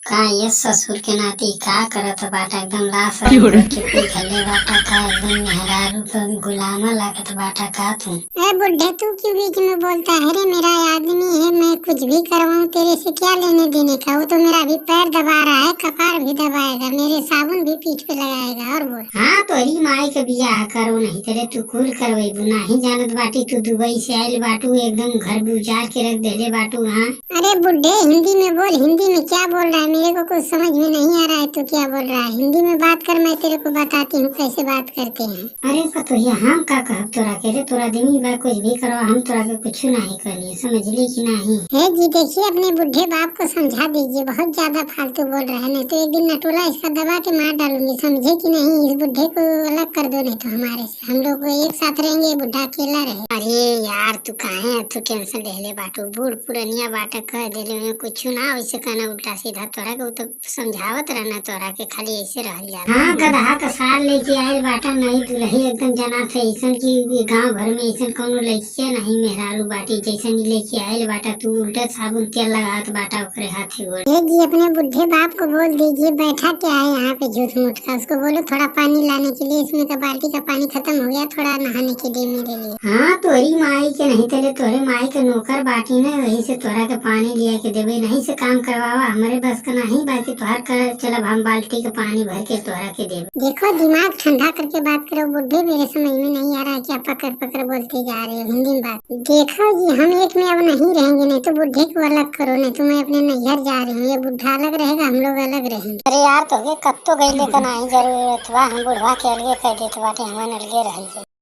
का ये ससुर के नाती का करत बाटा एकदम लाश के खले बाटा का एकदम मेहरारू के गुलामा लागत बाटा का तू। अरे बुड्ढे तू क्यों बीच में बोलता है? रे मेरा आदमी है, मैं कुछ भी करवाऊं तेरे से क्या लेने देने का? वो तो मेरा भी पैर दबा रहा है, कपार भी दबाएगा, मेरे साबुन भी पीठ पे लगाएगा। और बोल। हाँ तो ही माई के बियाह करो नहीं तेरे तू कुल करवेबू नहीं जानत बाटी तू दुबई से आइल बाटू एकदम घर भी उजाड़ के रख देले बाटू। हाँ अरे बुड्ढे हिंदी में बोल, हिंदी में क्या बोल रहा है? मेरे को कुछ समझ में नहीं आ रहा है, तू क्या बोल रहा है? हिंदी में बात कर, मैं तेरे को बताती हूँ कैसे बात करते हैं। अरे पतोहिया हम का कहब तोरा के रे तोरा दिनी बा कुछ भी करो हम तोरा के कुछ नहीं करिए समझली कि नहीं। है जी, देखिए अपने बुढ़े बाप को समझा दीजिए, बहुत ज्यादा फालतू बोल रहा है, नहीं तो एक दिन नटोला इसका दबा के मार डालूंगी, समझे कि नहीं? इस बुढ़े को अलग कर दो, नहीं तो हमारे से हम लोग एक साथ रहेंगे, ये बुढ़ा अकेला रहे। अरे यार तू काहे तू टेंशन ले ले बाटू बूढ़ पुरनिया बाटा कह देले में कुछ ना वैसे कहना उल्टा सीधा तोरा के तो समझावत रहना तोरा के खाली ऐसे रह जा। हाँ गधा का सार लेके आए बाटा नहीं दुल्ही एकदम जना थे ऐसा की गांव भर में ऐसा कोनो लड़किया नहीं मेहरारू बाटी जैसन लेके आए बाटा तू उल्टा साबुन तेल लगात बाटा ओकरे हाथे गोड़। ये जी अपने बुढ़े बाप को बोल दीजिए, बैठा क्या है यहाँ पे झूठ मूठ का, उसको बोलो थोड़ा पानी लाने के लिए, इसमें का बाल्टी का पानी खत्म हो गया, थोड़ा नहाने के लिए मेरे लिए। हाँ तोरी माई के नहीं तेरे तोरे माई के नौकर बाटी ने वही से तोरा के पानी लिया के देवे नहीं से काम करवावा हमारे बस का नहीं बाकी तोहर कर चलब हम बाल्टी के पानी भर के तोरा के देवे। देखो दिमाग ठंडा करके बात करो बुढ़े, मेरे समझ में नहीं आ रहा है क्या पकड़ पकड़ बोलते जा रहे हो हिंदी में बात। देखो जी हम एक में अब नहीं रहेंगे, नहीं तो बुढ़े को अलग करो, नहीं तो मैं अपने नैहर जा रही हूँ, ये बुढ़ा अलग रहेगा, हम लोग अलग रहेंगे। अरे यार तो कब तो गई लेकिन नहीं जरूरत बा हम बुढ़वा के अलगे कह देते बाटे हम अलगे रह